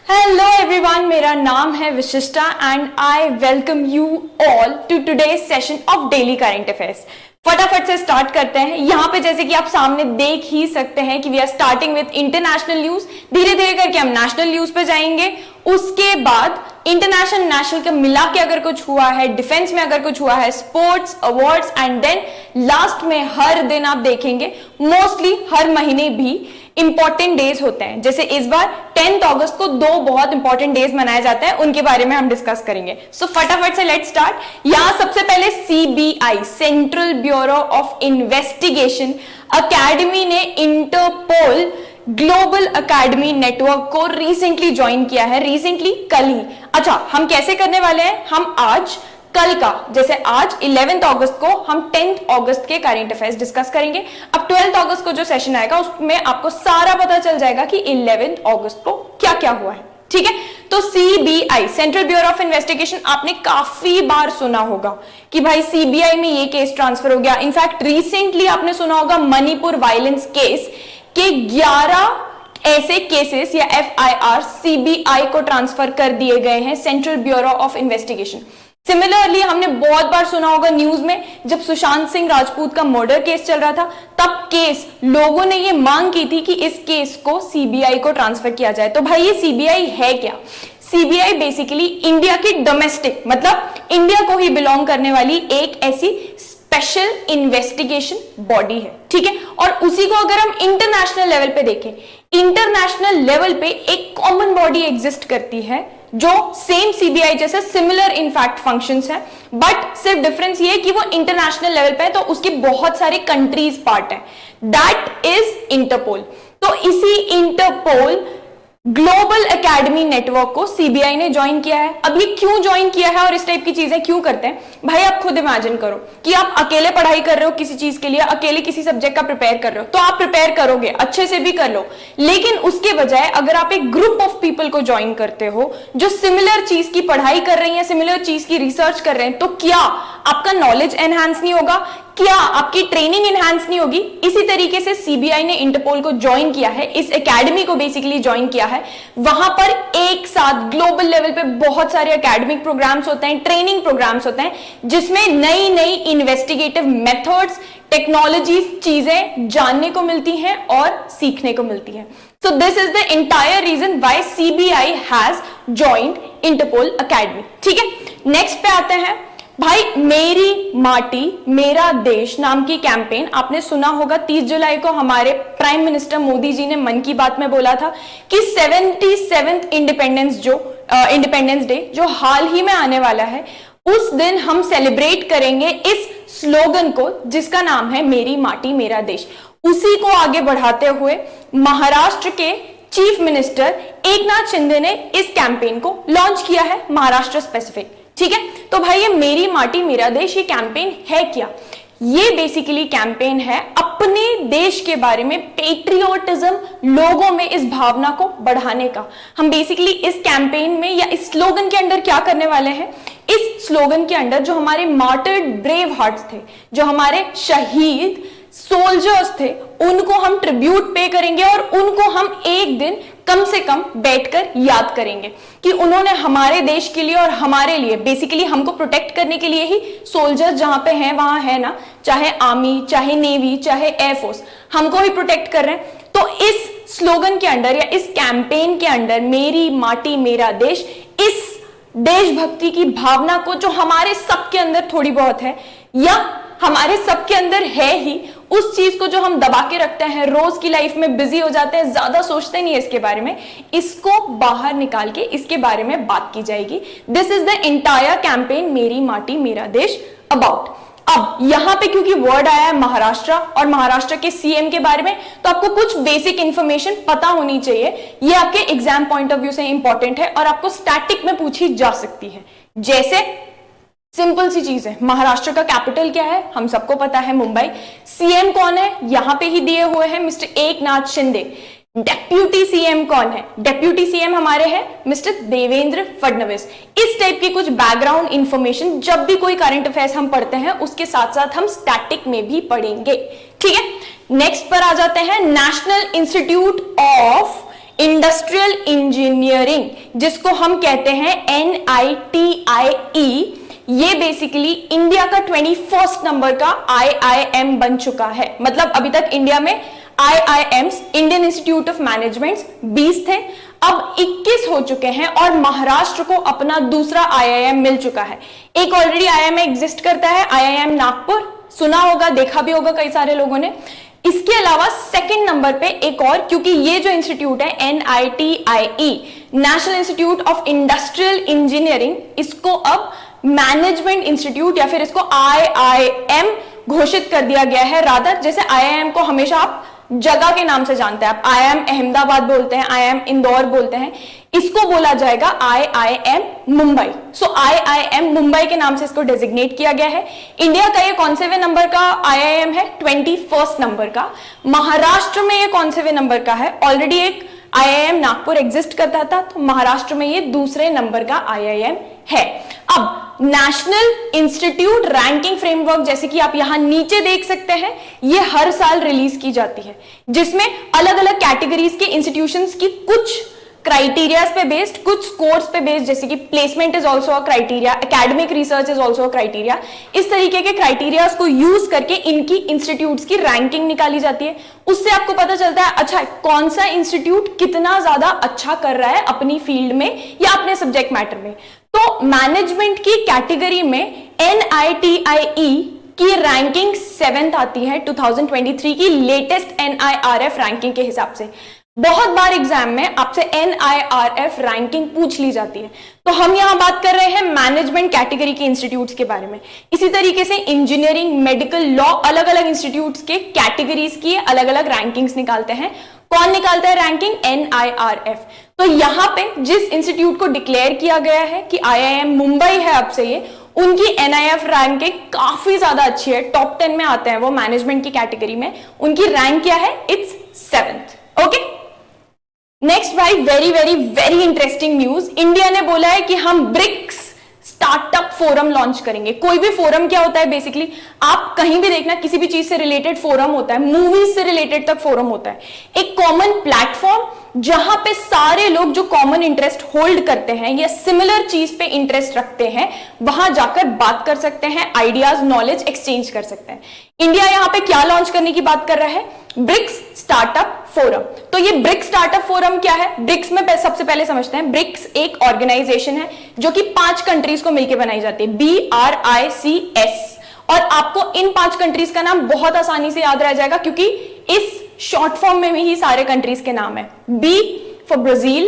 Hello everyone, मेरा नाम है Vishishta and I welcome you all to today's session of daily current affairs. फटाफट से स्टार्ट करते हैं। यहाँ पे जैसे कि आप सामने देख ही सकते हैं कि we are starting with international news. धीरे धीरे करके हम नेशनल न्यूज पे जाएंगे, उसके बाद इंटरनेशनल नेशनल का मिला के अगर कुछ हुआ है, डिफेंस में अगर कुछ हुआ है, sports awards and then last में हर दिन आप देखेंगे मोस्टली हर महीने भी इंपॉर्टेंट डेज होते हैं। जैसे इस बार 10 अगस्त को दो बहुत इंपॉर्टेंट डेज मनाए जाते हैं, उनके बारे में हम डिस्कस करेंगे। सो फटाफट से लेट्स स्टार्ट। यहां सबसे पहले CBI central bureau of investigation academy ने इंटरपोल ग्लोबल एकेडमी नेटवर्क को रिसेंटली ज्वाइन किया है। रिसेंटली कल ही। अच्छा, हम कैसे करने वाले हैं? हम आज कल का, जैसे आज 11 अगस्त को हम 10 अगस्त के करंट अफेयर्स डिस्कस करेंगे। अब 12 अगस्त को जो सेशन आएगा उसमें आपको सारा पता चल जाएगा कि 11 अगस्त को क्या क्या हुआ है। ठीक है, तो CBI central bureau of investigation आपने काफी बार सुना होगा कि भाई सीबीआई में ये केस ट्रांसफर हो गया। इनफैक्ट रिसेंटली आपने सुना होगा मणिपुर वायलेंस केस के 11 ऐसे केसेस या एफआईआर सीबीआई को ट्रांसफर कर दिए गए हैं, central bureau of investigation. Similarly हमने बहुत बार सुना होगा न्यूज में, जब सुशांत सिंह राजपूत का मर्डर केस चल रहा था तब केस लोगों ने ये मांग की थी कि इस केस को सीबीआई को ट्रांसफर किया जाए। तो भाई ये सीबीआई है क्या? सीबीआई बेसिकली इंडिया की डोमेस्टिक, मतलब इंडिया को ही बिलोंग करने वाली एक ऐसी स्पेशल इन्वेस्टिगेशन बॉडी है। ठीक है, और उसी को अगर हम इंटरनेशनल लेवल पे देखें, इंटरनेशनल लेवल पे एक कॉमन बॉडी एग्जिस्ट करती है जो सेम सीबीआई जैसे सिमिलर इनफैक्ट फंक्शंस है, बट सिर्फ डिफरेंस ये है कि वो इंटरनेशनल लेवल पे है तो उसकी बहुत सारे कंट्रीज पार्ट है। That is Interpol. तो इसी इंटरपोल ग्लोबल एकेडमी नेटवर्क को सीबीआई ने ज्वाइन किया है। अब ये क्यों ज्वाइन किया है और इस टाइप की चीजें क्यों करते हैं? भाई आप खुद इमेजिन करो कि आप अकेले पढ़ाई कर रहे हो किसी चीज के लिए, अकेले किसी सब्जेक्ट का प्रिपेयर कर रहे हो, तो आप प्रिपेयर करोगे, अच्छे से भी कर लो, लेकिन उसके बजाय अगर आप एक ग्रुप ऑफ पीपल को ज्वाइन करते हो जो सिमिलर चीज की पढ़ाई कर रही है, सिमिलर चीज की रिसर्च कर रहे हैं, तो क्या आपका नॉलेज एनहांस नहीं होगा? क्या आपकी ट्रेनिंग इनहैंस नहीं होगी? इसी तरीके से सीबीआई ने इंटरपोल को ज्वाइन किया है, इस एकेडमी को बेसिकली ज्वाइन किया है। वहां पर एक साथ ग्लोबल लेवल पे बहुत सारे एकेडमिक प्रोग्राम्स होते हैं, ट्रेनिंग प्रोग्राम्स होते हैं, जिसमें नई नई इन्वेस्टिगेटिव मेथड्स, टेक्नोलॉजीज, चीजें जानने को मिलती हैं और सीखने को मिलती है। So this is the entire reason why CBI has joined Interpol academy. ठीक है, नेक्स्ट पे आते हैं। भाई मेरी माटी मेरा देश नाम की कैंपेन आपने सुना होगा। 30 जुलाई को हमारे प्राइम मिनिस्टर मोदी जी ने मन की बात में बोला था कि 77th इंडिपेंडेंस डे जो हाल ही में आने वाला है, उस दिन हम सेलिब्रेट करेंगे इस स्लोगन को जिसका नाम है मेरी माटी मेरा देश। उसी को आगे बढ़ाते हुए महाराष्ट्र के चीफ मिनिस्टर एकनाथ शिंदे ने इस कैंपेन को लॉन्च किया है, महाराष्ट्र स्पेसिफिक। ठीक है, तो भाई ये मेरी माटी मेरा देश ये कैंपेन है क्या? ये बेसिकली कैंपेन है अपने देश के बारे में पेट्रियोटिज्म, लोगों में इस भावना को बढ़ाने का। हम बेसिकली इस कैंपेन में या इस स्लोगन के अंदर क्या करने वाले हैं? इस स्लोगन के अंदर जो हमारे मार्टर्ड ब्रेव हार्ट्स थे, जो हमारे शहीद सोल्जर्स थे, उनको हम ट्रिब्यूट पे करेंगे और उनको हम एक दिन कम से कम बैठकर याद करेंगे कि उन्होंने हमारे देश के लिए और हमारे लिए, बेसिकली हमको प्रोटेक्ट करने के लिए ही सोल्जर्स जहां पे हैं वहां है ना, चाहे आर्मी, चाहे नेवी, चाहे एयरफोर्स, हमको ही प्रोटेक्ट कर रहे हैं। तो इस स्लोगन के अंदर या इस कैंपेन के अंदर मेरी माटी मेरा देश, इस देशभक्ति की भावना को जो हमारे सबके अंदर थोड़ी बहुत है या हमारे सबके अंदर है ही, उस चीज को जो हम दबा के रखते हैं, रोज की लाइफ में बिजी हो जाते हैं, ज्यादा सोचते नहीं है इसके बारे में, इसको बाहर निकाल के इसके बारे में बात की जाएगी। This is the entire campaign मेरी माटी मेरा देश अबाउट। अब यहां पे क्योंकि वर्ड आया है महाराष्ट्र और महाराष्ट्र के सीएम के बारे में, तो आपको कुछ बेसिक इंफॉर्मेशन पता होनी चाहिए। ये आपके एग्जाम पॉइंट ऑफ व्यू से इंपॉर्टेंट है और आपको स्टैटिक में पूछी जा सकती है। जैसे सिंपल सी चीज है, महाराष्ट्र का कैपिटल क्या है? हम सबको पता है, मुंबई। सीएम कौन है? यहां पे ही दिए हुए हैं, mister Eknath Shinde. Deputy CM कौन है? डेप्यूटी सीएम हमारे हैं मिस्टर देवेंद्र फडणवीस। इस टाइप की कुछ बैकग्राउंड इंफॉर्मेशन जब भी कोई करंट अफेयर्स हम पढ़ते हैं उसके साथ साथ हम स्टैटिक में भी पढ़ेंगे। ठीक है, नेक्स्ट पर आ जाते हैं। National institute of industrial engineering, जिसको हम कहते हैं NITIE, ये बेसिकली इंडिया का 21st नंबर का IIM बन चुका है। मतलब अभी तक इंडिया में IIMs, Indian institute of management, 20 थे, अब 21 हो चुके हैं और महाराष्ट्र को अपना दूसरा IIM मिल चुका है। एक ऑलरेडी IIM एग्जिस्ट करता है, IIM नागपुर, सुना होगा, देखा भी होगा कई सारे लोगों ने। इसके अलावा सेकंड नंबर पे एक और, क्योंकि ये जो इंस्टीट्यूट है NITIE, national institute of industrial engineering, इसको अब मैनेजमेंट इंस्टीट्यूट या फिर इसको IIM घोषित कर दिया गया है। रादर जैसे IIM को हमेशा आप जगह के नाम से जानते हैं, आप IIM अहमदाबाद बोलते हैं, IIM इंदौर बोलते हैं, इसको बोला जाएगा IIM मुंबई। सो IIM मुंबई के नाम से इसको डेजिग्नेट किया गया है। इंडिया का ये कौन-से नंबर का IIM है? 21st नंबर का। महाराष्ट्र में ये कौन-से नंबर का है? ऑलरेडी एक IIM नागपुर एग्जिस्ट करता था, तो महाराष्ट्र में ये दूसरे नंबर का IIM है। अब नेशनल इंस्टीट्यूट रैंकिंग फ्रेमवर्क, जैसे कि आप यहां नीचे देख सकते हैं, ये हर साल रिलीज की जाती है, जिसमें अलग अलग कैटेगरीज के इंस्टीट्यूशंस की कुछ क्राइटेरियाज पे बेस्ड, कुछ स्कोर्स पे बेस्ड, जैसे कि placement is also a criteria, academic research is also a criteria, इस तरीके के क्राइटेरियाज को यूज करके इनकी इंस्टीट्यूट्स की रैंकिंग निकाली जाती है। उससे आपको पता चलता है अच्छा कौन सा इंस्टीट्यूट कितना ज्यादा अच्छा कर रहा है अपनी फील्ड में या अपने सब्जेक्ट मैटर में। तो मैनेजमेंट की कैटेगरी में NITIE की रैंकिंग 7th आती है 2023 की लेटेस्ट NIRF रैंकिंग के हिसाब से। बहुत बार एग्जाम में आपसे NIRF रैंकिंग पूछ ली जाती है, तो हम यहां बात कर रहे हैं मैनेजमेंट कैटेगरी के इंस्टीट्यूट्स के बारे में। इसी तरीके से इंजीनियरिंग, मेडिकल, लॉ, अलग अलग इंस्टीट्यूट्स के कैटेगरीज की अलग अलग रैंकिंग्स निकालते हैं। कौन निकालता है रैंकिंग? NIRF। तो यहां पे जिस इंस्टीट्यूट को डिक्लेयर किया गया है कि IIM मुंबई है अब से ये, उनकी NIRF रैंकिंग काफी ज्यादा अच्छी है, टॉप 10 में आते हैं वो मैनेजमेंट की कैटेगरी में। उनकी रैंक क्या है? It's 7th। ओके, नेक्स्ट भाई, very very very interesting news. India ने बोला है कि हम ब्रिक्स स्टार्टअप फोरम लॉन्च करेंगे। कोई भी फोरम क्या होता है? बेसिकली आप कहीं भी देखना, किसी भी चीज से रिलेटेड फोरम होता है, मूवीज से रिलेटेड तक फोरम होता है। एक कॉमन प्लेटफॉर्म जहां पे सारे लोग जो कॉमन इंटरेस्ट होल्ड करते हैं या सिमिलर चीज पे इंटरेस्ट रखते हैं, वहां जाकर बात कर सकते हैं, आइडियाज, नॉलेज एक्सचेंज कर सकते हैं। इंडिया यहां पे क्या लॉन्च करने की बात कर रहा है? BRICS startup forum. तो ये ब्रिक्स स्टार्टअप फोरम क्या है? ब्रिक्स में सबसे पहले समझते हैं। ब्रिक्स एक ऑर्गेनाइजेशन है जो कि 5 कंट्रीज को मिलकर बनाई जाती है, BRICS। और आपको इन 5 कंट्रीज का नाम बहुत आसानी से याद रह जाएगा, क्योंकि इस शॉर्ट फॉर्म में ही सारे कंट्रीज के नाम है। B for Brazil,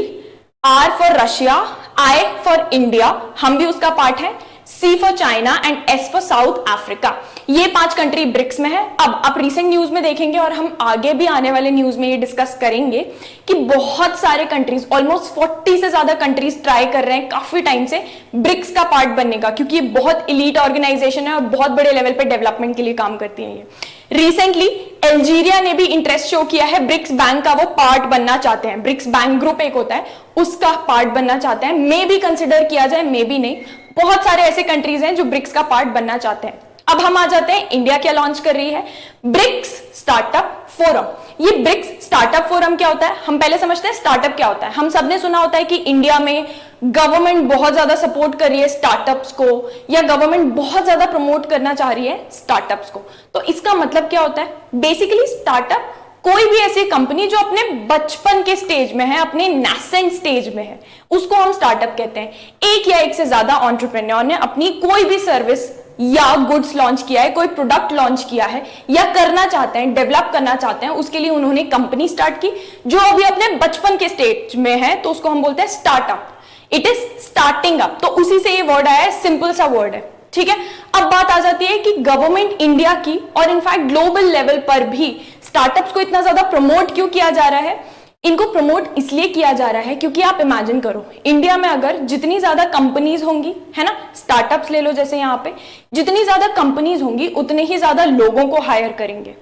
R for Russia, I for India, हम भी उसका पार्ट है, C for China and S for south Africa. ये 5 कंट्री ब्रिक्स में है। अब आप रिसेंट न्यूज में देखेंगे और हम आगे भी आने वाले न्यूज में ये डिस्कस करेंगे कि बहुत सारे कंट्रीज, ऑलमोस्ट 40 से ज्यादा कंट्रीज ट्राई कर रहे हैं काफी टाइम से ब्रिक्स का पार्ट बनने का, क्योंकि ये बहुत इलीट ऑर्गेनाइजेशन है और बहुत बड़े लेवल पे डेवलपमेंट के लिए काम करती है ये। रिसेंटली अल्जीरिया ने भी इंटरेस्ट शो किया है, ब्रिक्स बैंक का वो पार्ट बनना चाहते हैं। ब्रिक्स बैंक ग्रुप एक होता है, उसका पार्ट बनना चाहते हैं। मे भी कंसिडर किया जाए, मे भी नहीं। बहुत सारे ऐसे कंट्रीज हैं जो ब्रिक्स का पार्ट बनना चाहते हैं। अब हम आ जाते हैं, इंडिया क्या लॉन्च कर रही है? BRICS startup forum. ये ब्रिक्स स्टार्टअप फोरम क्या होता है? हम पहले समझते हैं स्टार्टअप क्या होता है। हम सबने सुना होता है कि इंडिया में गवर्नमेंट बहुत ज्यादा सपोर्ट कर रही है स्टार्टअप्स को, या गवर्नमेंट बहुत ज्यादा प्रमोट करना चाह रही है स्टार्टअप्स को। तो इसका मतलब क्या होता है? बेसिकली स्टार्टअप कोई भी ऐसी कंपनी जो अपने बचपन के स्टेज में है, अपने नेसेंट स्टेज में है, उसको हम स्टार्टअप कहते हैं। एक या एक से ज्यादा एंटरप्रेन्योर ने अपनी कोई भी सर्विस या गुड्स लॉन्च किया है, कोई प्रोडक्ट लॉन्च किया है, या करना चाहते हैं, डेवलप करना चाहते हैं, उसके लिए उन्होंने कंपनी स्टार्ट की जो अभी अपने बचपन के स्टेज में है, तो उसको हम बोलते हैं startup. It is starting up. तो उसी से ये वर्ड आया है, सिंपल सा वर्ड है, ठीक है। अब बात आ जाती है कि गवर्नमेंट इंडिया की और इनफैक्ट ग्लोबल लेवल पर भी स्टार्टअप्स को इतना ज्यादा प्रमोट क्यों किया जा रहा है? इनको प्रमोट इसलिए किया जा रहा है क्योंकि आप इमेजिन करो, इंडिया में अगर जितनी ज्यादा कंपनीज होंगी, है ना, स्टार्टअप्स ले लो जैसे यहाँ पे, जितनी ज्यादा कंपनीज होंगी उतने ही ज्यादा लोगों को हायर करेंगे।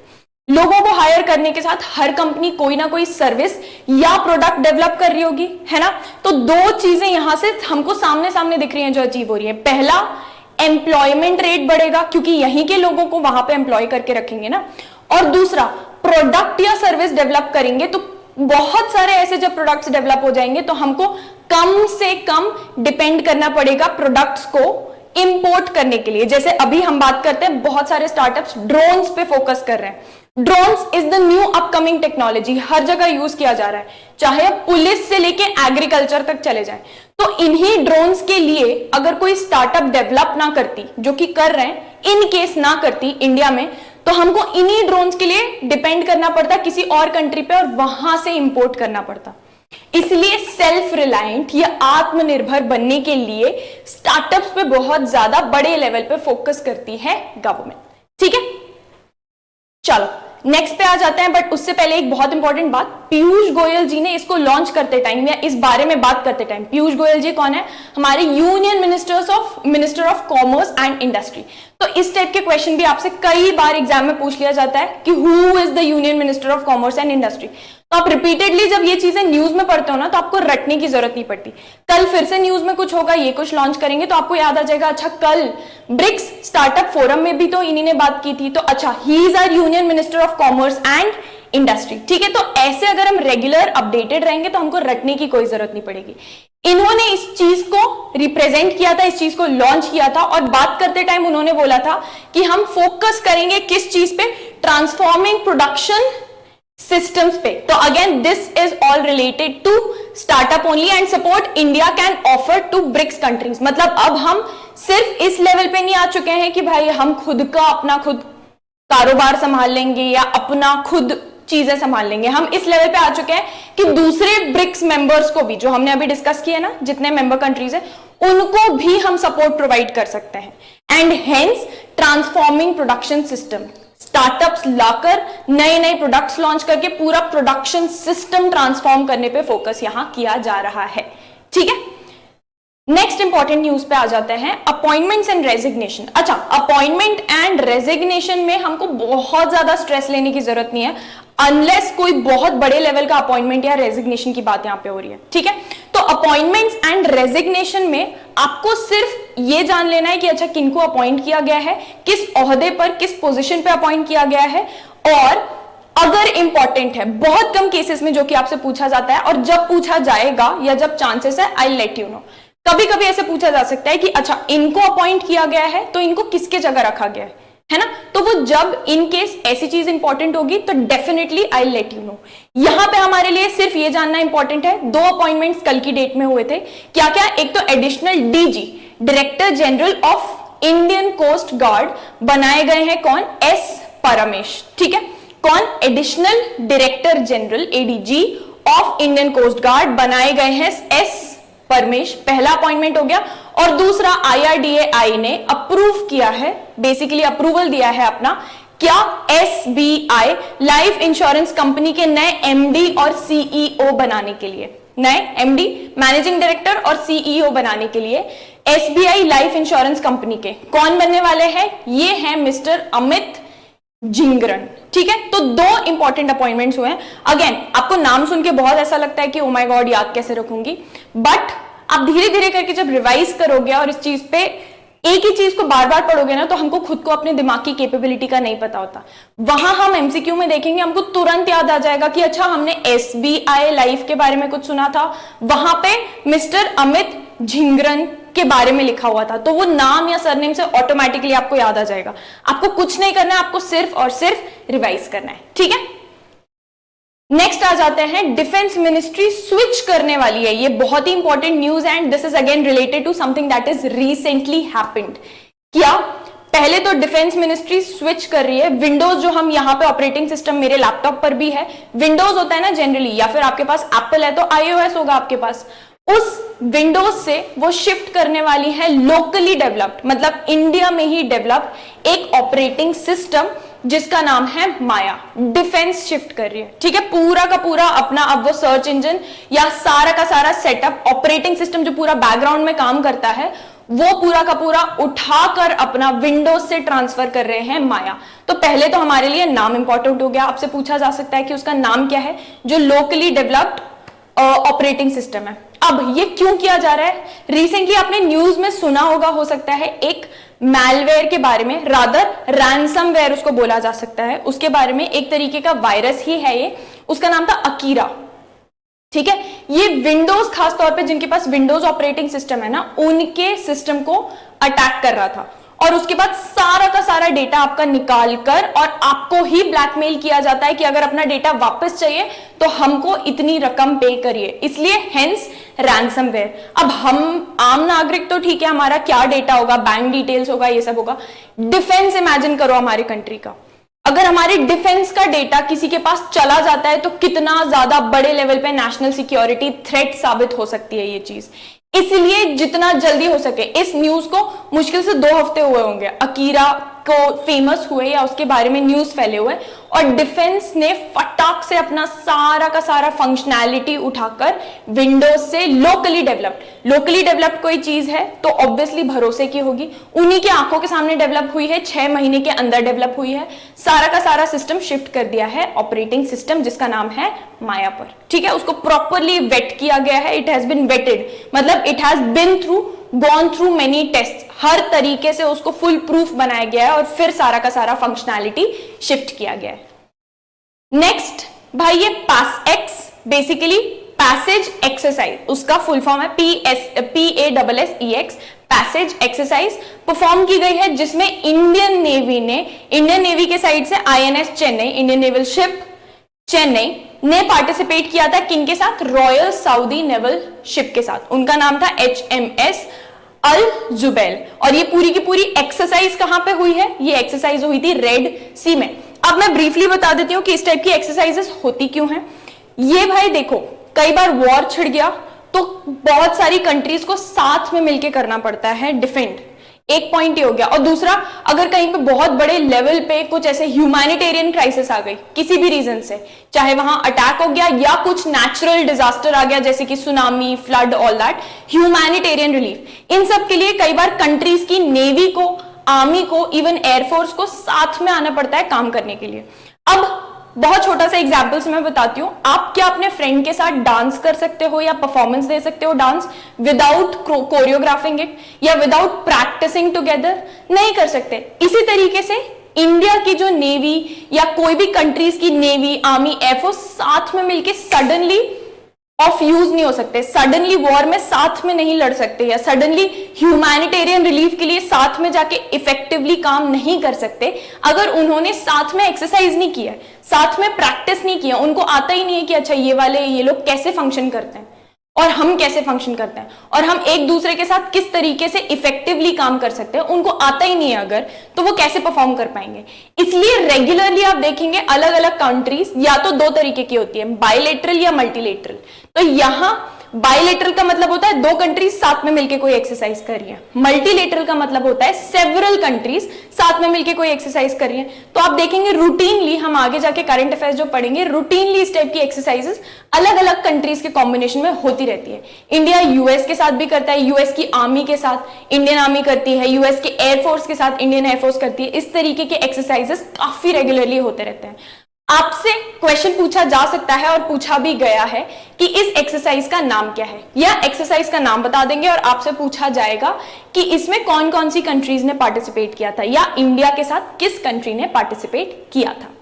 लोगों को हायर करने के साथ हर कंपनी कोई ना कोई सर्विस या प्रोडक्ट डेवलप कर रही होगी, है ना। तो 2 चीजें यहां से हमको सामने सामने दिख रही हैं जो अचीव हो रही है। पहला, एम्प्लॉयमेंट रेट बढ़ेगा क्योंकि यहीं के लोगों को वहां पे एम्प्लॉय करके रखेंगे ना। और दूसरा, प्रोडक्ट या सर्विस डेवलप करेंगे तो बहुत सारे ऐसे जब प्रोडक्ट्स डेवलप हो जाएंगे तो हमको कम से कम डिपेंड करना पड़ेगा प्रोडक्ट्स को इंपोर्ट करने के लिए। जैसे अभी हम बात करते हैं, बहुत सारे स्टार्टअप्स ड्रोन्स पे फोकस कर रहे हैं। Drones is the new upcoming technology, हर जगह यूज किया जा रहा है, चाहे पुलिस से लेके एग्रीकल्चर तक चले जाएं। तो इन्हीं ड्रोन्स के लिए अगर कोई स्टार्टअप डेवलप ना करती, जो कि कर रहे हैं, इन केस ना करती इंडिया में, तो हमको इन्हीं ड्रोन्स के लिए डिपेंड करना पड़ता किसी और कंट्री पे और वहां से इंपोर्ट करना पड़ता। इसलिए सेल्फ रिलायंट या आत्मनिर्भर बनने के लिए स्टार्टअप्स पे बहुत ज्यादा बड़े लेवल पे फोकस करती है गवर्नमेंट। ठीक है, चलो नेक्स्ट पे आ जाते हैं। बट उससे पहले एक बहुत इंपॉर्टेंट बात, पीयूष गोयल जी ने इसको लॉन्च करते टाइम या इस बारे में बात करते टाइम, पीयूष गोयल जी कौन है? हमारे union minister of commerce and industry. तो इस टाइप के क्वेश्चन भी आपसे कई बार एग्जाम में पूछ लिया जाता है कि who is the union minister of commerce and industry. तो आप रिपीटेडली जब ये चीजें न्यूज में पढ़ते हो ना, तो आपको रटने की जरूरत नहीं पड़ती। कल फिर से न्यूज में कुछ होगा, ये कुछ लॉन्च करेंगे तो आपको याद आ जाएगा, अच्छा कल ब्रिक्स स्टार्टअप फोरम में भी तो इन्हीं ने बात की थी, तो अच्छा ही is our union minister of commerce and industry. ठीक है, तो ऐसे अगर हम रेगुलर अपडेटेड रहेंगे तो हमको रटने की कोई जरूरत नहीं पड़ेगी। इन्होंने इस चीज को रिप्रेजेंट किया था, इस चीज को लॉन्च किया था, और बात करते टाइम उन्होंने बोला था कि हम फोकस करेंगे किस चीज पे? ट्रांसफॉर्मिंग प्रोडक्शन systems पे। तो again this is all related to startup only and support India can offer to BRICS countries। मतलब अब हम सिर्फ इस लेवल पे नहीं आ चुके हैं कि भाई हम खुद का अपना खुद कारोबार संभाल लेंगे या अपना खुद चीजें संभाल लेंगे। हम इस लेवल पे आ चुके हैं कि दूसरे ब्रिक्स मेंबर्स को भी, जो हमने अभी डिस्कस किया ना, जितने मेंबर कंट्रीज है, उनको भी हम सपोर्ट प्रोवाइड कर सकते हैं। And hence transforming production system, startups लाकर नए नए प्रोडक्ट्स लॉन्च करके पूरा प्रोडक्शन सिस्टम ट्रांसफॉर्म करने पे फोकस यहां किया जा रहा है। ठीक है, नेक्स्ट इंपॉर्टेंट न्यूज पे आ जाते हैं, अपॉइंटमेंट्स एंड रेजिग्नेशन। अच्छा, अपॉइंटमेंट एंड रेजिग्नेशन में हमको बहुत ज्यादा स्ट्रेस लेने की जरूरत नहीं है, अनलेस कोई बहुत बड़े लेवल का अपॉइंटमेंट या रेजिग्नेशन की बात यहां पे हो रही है। ठीक है, तो अपॉइंटमेंट्स एंड रेजिग्नेशन में आपको सिर्फ ये जान लेना है कि अच्छा किनको अपॉइंट किया गया है, किस ओहदे पर, किस पोजीशन पे अपॉइंट किया गया है, और अगर इंपॉर्टेंट है, बहुत कम केसेस में जो कि आपसे पूछा जाता है, और जब पूछा जाएगा या जब चांसेस है, आई लेट यू नो। कभी कभी ऐसे पूछा जा सकता है कि अच्छा इनको अपॉइंट किया गया है तो इनको किसके जगह रखा गया है ना? तो वो जब इन केस ऐसी चीज इंपॉर्टेंट होगी तो definitely I let you know. यहां पे हमारे लिए सिर्फ ये जानना इंपॉर्टेंट है, 2 अपॉइंटमेंट्स कल की डेट में हुए थे। क्या क्या? एक तो additional DG, director general of Indian coast guard बनाए गए हैं, कौन? एस परमेश। ठीक है, कौन? Additional director general ADG of Indian coast guard बनाए गए हैं एस परमेश। पहला अपॉइंटमेंट हो गया। और दूसरा, IRDAI ने अप्रूव किया है, बेसिकली अप्रूवल दिया है अपना, क्या? SBI लाइफ इंश्योरेंस कंपनी के नए MD और CEO बनाने के लिए, नए MD मैनेजिंग डायरेक्टर और CEO बनाने के लिए SBI लाइफ इंश्योरेंस कंपनी के कौन बनने वाले हैं? ये हैं मिस्टर अमित झिंगरन। ठीक है, तो 2 इंपॉर्टेंट अपॉइंटमेंट्स हुए हैं। अगेन आपको नाम सुन के बहुत ऐसा लगता है कि ओ माय गॉड याद कैसे रखूंगी, बट आप धीरे धीरे करके जब रिवाइज करोगे और इस चीज पे एक ही चीज को बार बार पढ़ोगे ना, तो हमको खुद को अपने दिमाग की कैपेबिलिटी का नहीं पता होता। वहां हम MCQ में देखेंगे, हमको तुरंत याद आ जाएगा कि अच्छा हमने SBI लाइफ के बारे में कुछ सुना था, वहां पे मिस्टर अमित झिंगरन के बारे में लिखा हुआ था, तो वो नाम या सरनेम से ऑटोमेटिकली आपको याद आ जाएगा। आपको कुछ नहीं करना है, आपको सिर्फ और सिर्फ रिवाइज करना है। ठीक है, नेक्स्ट आ जाते हैं, डिफेंस मिनिस्ट्री स्विच करने वाली है। ये बहुत ही इंपॉर्टेंट न्यूज है and this is again related to something that is recently happened. क्या? पहले तो डिफेंस मिनिस्ट्री स्विच कर रही है। विंडोज जो हम यहाँ पे ऑपरेटिंग सिस्टम मेरे लैपटॉप पर भी है, विंडोज होता है ना जनरली, या फिर आपके पास एप्पल है तो iOS होगा आपके पास, उस विंडोज से वो शिफ्ट करने वाली है लोकली डेवलप्ड, मतलब इंडिया में ही डेवलप्ड एक ऑपरेटिंग सिस्टम जिसका नाम है माया। डिफेंस शिफ्ट कर रही है। ठीक है, पूरा का पूरा अपना अब वो सर्च इंजन या सारा का सारा सेटअप, ऑपरेटिंग सिस्टम जो पूरा बैकग्राउंड में काम करता है, वो पूरा का पूरा उठाकर अपना विंडोज से ट्रांसफर कर रहे हैं माया। तो पहले तो हमारे लिए नाम इंपॉर्टेंट हो गया। आपसे पूछा जा सकता है कि उसका नाम क्या है, जो लोकली डेवलप्ड ऑपरेटिंग सिस्टम है। अब ये क्यों किया जा रहा है? रिसेंटली आपने न्यूज में सुना होगा, हो सकता है, एक मैलवेयर के बारे में, रादर रैंसमवेयर उसको बोला जा सकता है, उसके बारे में, एक तरीके का वायरस ही है ये, उसका नाम था अकीरा। ठीक है, ये विंडोज खासतौर पे जिनके पास विंडोज ऑपरेटिंग सिस्टम है ना, उनके सिस्टम को अटैक कर रहा था और उसके बाद सारा का सारा डेटा आपका निकाल कर और आपको ही ब्लैकमेल किया जाता है कि अगर अपना डेटा वापस चाहिए तो हमको इतनी रकम पे करिए, इसलिए हेंस रैंसमवेयर। अब हम आम नागरिक तो ठीक है, हमारा क्या डेटा होगा, बैंक डिटेल्स होगा, ये सब होगा। डिफेंस इमेजिन करो हमारी कंट्री का, अगर हमारे डिफेंस का डेटा किसी के पास चला जाता है तो कितना ज्यादा बड़े लेवल पे नेशनल सिक्योरिटी थ्रेट साबित हो सकती है ये चीज। इसलिए जितना जल्दी हो सके, इस न्यूज को मुश्किल से 2 हफ्ते हुए होंगे अकीरा को फेमस हुए या उसके बारे में न्यूज फैले हुए, और डिफेंस ने फटाक से अपना सारा का सारा फंक्शनैलिटी उठाकर विंडोज से लोकली डेवलप्ड कोई चीज है तो ऑब्वियसली भरोसे की होगी, उन्हीं के आंखों के सामने डेवलप हुई है, 6 महीने के अंदर डेवलप हुई है, सारा का सारा सिस्टम शिफ्ट कर दिया है ऑपरेटिंग सिस्टम जिसका नाम है माया पर। ठीक है, उसको प्रॉपरली वेट किया गया है, इट हैज बीन वेटेड, मतलब it has been gone through many test, हर तरीके से उसको फुल प्रूफ बनाया गया है और फिर सारा का सारा फंक्शनैलिटी शिफ्ट किया गया है। नेक्स्ट भाई, ये PASEX बेसिकली पैसेज एक्सरसाइज, उसका फुल फॉर्म है PASSEX, पैसेज एक्सरसाइज परफॉर्म की गई है, जिसमें इंडियन नेवी के साइड से INS Chennai, Indian naval ship Chennai ने पार्टिसिपेट किया था, किन के साथ, रॉयल सऊदी नेवल शिप के साथ, उनका नाम था HMS अल जुबैल। और ये पूरी की पूरी एक्सरसाइज कहां पे हुई है, ये एक्सरसाइज हुई थी रेड सी में। अब मैं ब्रीफली बता देती हूँ कि इस टाइप की एक्सरसाइजेस होती क्यों हैं। ये भाई देखो, कई बार वॉर छिड़ गया तो बहुत सारी कंट्रीज को साथ में मिलकर करना पड़ता है डिफेंड, एक पॉइंट ये हो गया। और दूसरा, अगर कहीं पे बहुत बड़े लेवल पे कुछ ऐसे ह्यूमैनिटेरियन क्राइसिस आ गई किसी भी रीजन से, चाहे वहां अटैक हो गया या कुछ नेचुरल डिजास्टर आ गया जैसे कि tsunami, flood, all that, humanitarian relief, इन सब के लिए कई बार कंट्रीज की नेवी को, आर्मी को, इवन एयरफोर्स को साथ में आना पड़ता है काम करने के लिए। अब बहुत छोटा सा एग्जाम्पल से मैं बताती हूँ, आप क्या अपने फ्रेंड के साथ डांस कर सकते हो या परफॉर्मेंस दे सकते हो डांस विदाउट कोरियोग्राफिंग इट या विदाउट प्रैक्टिसिंग टुगेदर? नहीं कर सकते। इसी तरीके से इंडिया की जो नेवी या कोई भी कंट्रीज की नेवी, आर्मी, एयरफोर्स साथ में मिलकर सडनली ऑफ यूज नहीं हो सकते, सडनली वॉर में साथ में नहीं लड़ सकते या सडनली ह्यूमैनिटेरियन रिलीफ के लिए साथ में जाके इफेक्टिवली काम नहीं कर सकते अगर उन्होंने साथ में एक्सरसाइज नहीं किया, साथ में प्रैक्टिस नहीं किया, उनको आता ही नहीं है कि अच्छा ये लोग कैसे फंक्शन करते हैं और हम कैसे फंक्शन करते हैं और हम एक दूसरे के साथ किस तरीके से इफेक्टिवली काम कर सकते हैं, उनको आता ही नहीं है अगर, तो वो कैसे परफॉर्म कर पाएंगे। इसलिए रेगुलरली आप देखेंगे अलग अलग कंट्रीज या तो 2 तरीके की होती है, बायलेटरल या मल्टीलेटरल। तो यहां बायलेटरल का मतलब होता है 2 कंट्रीज साथ में मिलकर कोई एक्सरसाइज कर रही है, मल्टीलेटरल का मतलब होता है सेवरल कंट्रीज साथ में मिलकर कोई एक्सरसाइज कर रही है। तो आप देखेंगे रूटीनली, हम आगे जाके करंट अफेयर्स जो पढ़ेंगे, रूटीनली इस टाइप की एक्सरसाइजेस अलग अलग कंट्रीज के कॉम्बिनेशन में होती रहती है। इंडिया यूएस के साथ भी करता है, यूएस की आर्मी के साथ इंडियन आर्मी करती है, यूएस के एयरफोर्स के साथ इंडियन एयरफोर्स करती है। इस तरीके के एक्सरसाइजेस काफी रेगुलरली होते रहते हैं। आपसे क्वेश्चन पूछा जा सकता है और पूछा भी गया है कि इस एक्सरसाइज का नाम क्या है, या एक्सरसाइज का नाम बता देंगे और आपसे पूछा जाएगा कि इसमें कौन कौन सी कंट्रीज ने पार्टिसिपेट किया था या इंडिया के साथ किस कंट्री ने पार्टिसिपेट किया था।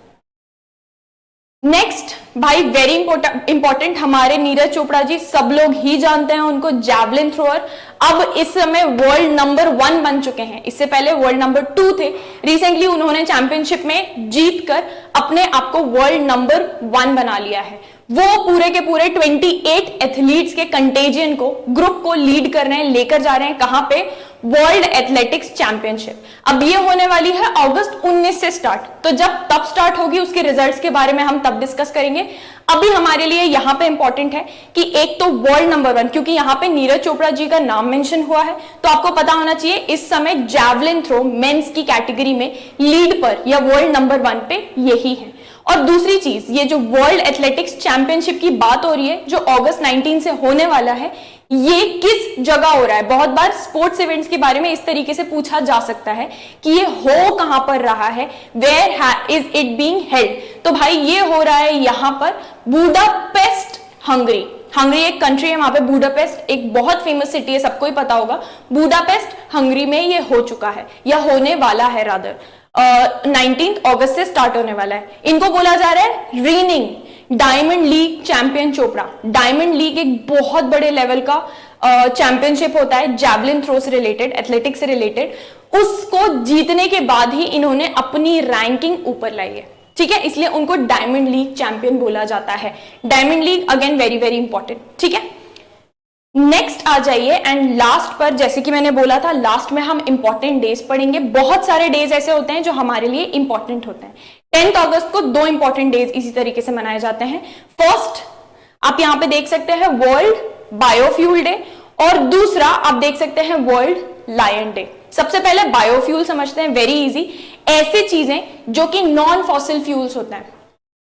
नेक्स्ट भाई, वेरी इंपॉर्टेंट, हमारे नीरज चोपड़ा जी सब लोग ही जानते हैं उनको, जैवलिन थ्रोअर। अब इस समय वर्ल्ड नंबर 1 बन चुके हैं, इससे पहले वर्ल्ड नंबर 2 थे। रिसेंटली उन्होंने चैंपियनशिप में जीतकर अपने आप को वर्ल्ड नंबर 1 बना लिया है। वो पूरे के पूरे 28 एथलीट्स के कंटेजियन को, ग्रुप को लीड कर रहे हैं, लेकर जा रहे हैं कहां पे, वर्ल्ड एथलेटिक्स चैंपियनशिप। अब ये होने वाली है अगस्त 19 से स्टार्ट, तो तब स्टार्ट होगी, उसके रिजल्ट्स के बारे में हम तब डिस्कस करेंगे। अभी हमारे लिए यहां पे इंपॉर्टेंट है कि एक तो वर्ल्ड नंबर 1, क्योंकि यहां पे नीरज चोपड़ा जी का नाम मेंशन हुआ है तो आपको पता होना चाहिए इस समय जैवलिन थ्रो मेंस की कैटेगरी में लीड पर या वर्ल्ड नंबर 1 पे यही है। और दूसरी चीज, ये जो वर्ल्ड एथलेटिक्स चैंपियनशिप की बात हो रही है जो अगस्त 19 से होने वाला है, ये किस जगह हो रहा है। बहुत बार स्पोर्ट्स इवेंट्स के बारे में इस तरीके से पूछा जा सकता है कि ये हो कहां पर रहा है, where is it being held. तो भाई ये हो रहा है यहां पर बुडापेस्ट, हंगरी। हंगरी एक कंट्री है, वहां पे बुडापेस्ट एक बहुत फेमस सिटी है, सबको ही पता होगा। बुडापेस्ट हंगरी में ये हो चुका है या होने वाला है, रादर 19 अगस्त से स्टार्ट होने वाला है। इनको बोला जा रहा है reigning. Diamond league champion Chopra. Diamond league एक बहुत बड़े लेवल का चैंपियनशिप होता है जैवलिन थ्रो से रिलेटेड, एथलेटिक्स से रिलेटेड। उसको जीतने के बाद ही इन्होंने अपनी रैंकिंग ऊपर लाई है, ठीक है, इसलिए उनको डायमंड लीग चैंपियन बोला जाता है। Diamond league again very very important, ठीक है। नेक्स्ट आ जाइए एंड लास्ट पर, जैसे कि मैंने बोला था लास्ट में हम इंपॉर्टेंट डेज पढ़ेंगे। बहुत सारे डेज ऐसे होते हैं जो हमारे लिए इंपॉर्टेंट होते हैं। 10 अगस्त को 2 इंपॉर्टेंट डेज इसी तरीके से मनाए जाते हैं। फर्स्ट आप यहां पे देख सकते हैं वर्ल्ड बायोफ्यूल डे, और दूसरा आप देख सकते हैं वर्ल्ड लायन डे। सबसे पहले बायोफ्यूल समझते हैं, वेरी इजी। ऐसी चीजें जो कि नॉन फॉसिल फ्यूल्स होते हैं।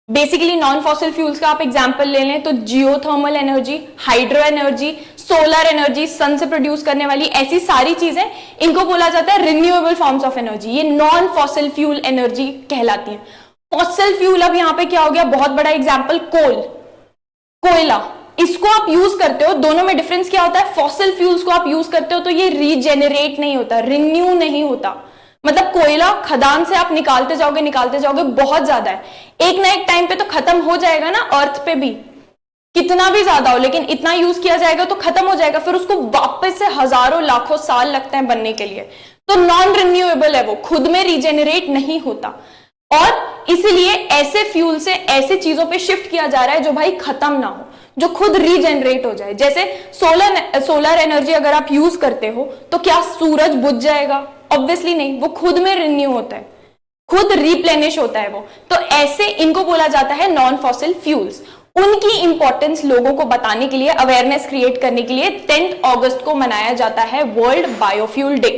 बेसिकली नॉन फॉसिल फ्यूल्स का आप एग्जांपल ले लें तो geothermal energy, hydro energy, solar energy, sun से प्रोड्यूस करने वाली ऐसी सारी चीजें, इनको बोला जाता है रिन्यूएबल फॉर्म्स ऑफ एनर्जी। ये नॉन फॉसिल फ्यूल एनर्जी कहलाती है। फॉसिल फ्यूल अब यहां पे क्या हो गया, बहुत बड़ा एग्जांपल कोयला, इसको आप यूज करते हो, दोनों में डिफरेंस क्या होता है, फॉसिल फ्यूल्स को आप यूज करते हो तो ये रीजेनरेट नहीं होता, रिन्यू नहीं होता। मतलब कोयला खदान से आप निकालते जाओगे बहुत ज्यादा है, एक ना एक टाइम पे तो खत्म हो जाएगा ना, अर्थ पे भी कितना भी ज्यादा हो, लेकिन इतना यूज किया जाएगा तो खत्म हो जाएगा, फिर उसको वापस से हजारों लाखों साल लगते हैं बनने के लिए। तो नॉन रिन्यूएबल है, वो खुद में रीजेनरेट नहीं होता, और इसलिए ऐसे फ्यूल से ऐसे चीजों पे शिफ्ट किया जा रहा है जो भाई खत्म ना हो, जो खुद रीजेनरेट हो जाए। जैसे सोलर एनर्जी अगर आप यूज करते हो तो क्या सूरज बुझ जाएगा? ऑब्वियसली नहीं, वो खुद में रिन्यू होता है, खुद रिप्लेनिश होता है वो। तो ऐसे इनको बोला जाता है नॉन फॉसिल फ्यूल्स। उनकी इंपॉर्टेंस लोगों को बताने के लिए, अवेयरनेस क्रिएट करने के लिए 10 अगस्त को मनाया जाता है world biofuel day.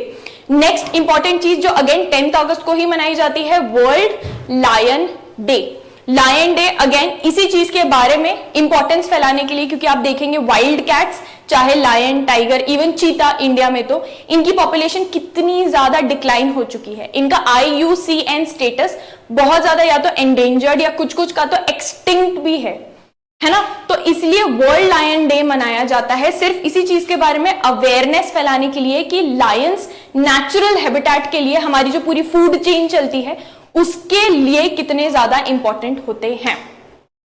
Next important चीज जो अगेन 10 अगस्त को ही मनाई जाती है, world lion day. Lion day again इसी चीज के बारे में इंपॉर्टेंस फैलाने के लिए, क्योंकि आप देखेंगे वाइल्ड कैट्स, चाहे लायन, टाइगर, इवन चीता, इंडिया में तो इनकी पॉपुलेशन कितनी ज्यादा डिक्लाइन हो चुकी है। इनका IUCN स्टेटस बहुत ज्यादा या तो एंडेंजर्ड या कुछ कुछ का तो एक्सटिंक्ट भी है ना। तो इसलिए वर्ल्ड लायन डे मनाया जाता है, सिर्फ इसी चीज के बारे में अवेयरनेस फैलाने के लिए कि लायंस नेचुरल हैबिटेट के लिए, हमारी जो पूरी फूड चेन चलती है उसके लिए कितने ज्यादा इंपॉर्टेंट होते हैं।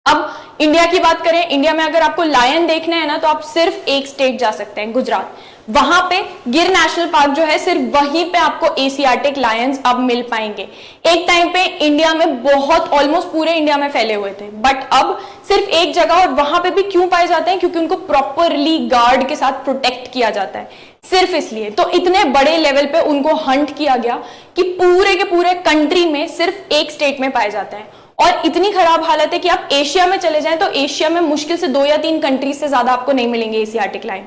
अब इंडिया की बात करें, इंडिया में अगर आपको लायन देखना है ना तो आप सिर्फ एक स्टेट जा सकते हैं, गुजरात। वहां पे गिर नेशनल पार्क जो है, सिर्फ वहीं पे आपको एशियाटिक लायंस अब मिल पाएंगे। एक टाइम पे इंडिया में बहुत, ऑलमोस्ट पूरे इंडिया में फैले हुए थे, बट अब सिर्फ एक जगह, और वहां पे भी क्यों पाए जाते हैं, क्योंकि उनको प्रॉपरली गार्ड के साथ प्रोटेक्ट किया जाता है, सिर्फ इसलिए। तो इतने बड़े लेवल पे उनको हंट किया गया कि पूरे के पूरे कंट्री में सिर्फ एक स्टेट में पाए जाते हैं। और इतनी खराब हालत है कि आप एशिया में चले जाएं तो एशिया में मुश्किल से 2 या 3 कंट्रीज से ज्यादा आपको नहीं मिलेंगे एशियाटिक लायन।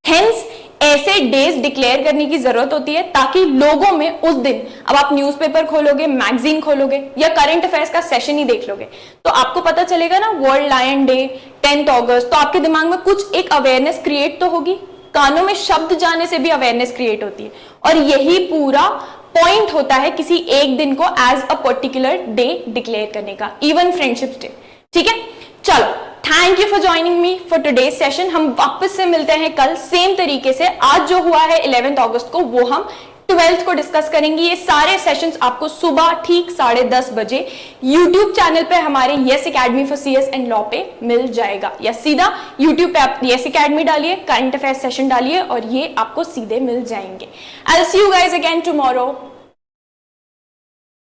हेंस ऐसे डेज डिक्लेयर करने की जरूरत होती है ताकि लोगों में उस दिन, अब आप न्यूज़पेपर खोलोगे, मैगजीन खोलोगे या करंट अफेयर्स का सेशन ही देख लोगे तो आपको पता चलेगा ना वर्ल्ड लायन डे 10 अगस्त, तो आपके दिमाग में कुछ एक अवेयरनेस क्रिएट तो होगी। कानों में शब्द जाने से भी अवेयरनेस क्रिएट होती है, और यही पूरा पॉइंट होता है किसी एक दिन को as a particular day declare करने का, इवन फ्रेंडशिप्स डे। ठीक है, चलो, thank you for joining me for today's session. हम वापस से मिलते हैं कल सेम तरीके से। आज जो हुआ है 11 अगस्त को, वो हम 12th को डिस्कस करेंगे। ये सारे सेशंस आपको सुबह ठीक 10:30 बजे YouTube चैनल पे हमारे yes academy for CS and law पे मिल जाएगा, या सीधा YouTube पे आप यस एकेडमी डालिए, करंट अफेयर्स सेशन डालिए और ये आपको सीधे मिल जाएंगे। I will see you guys again tomorrow.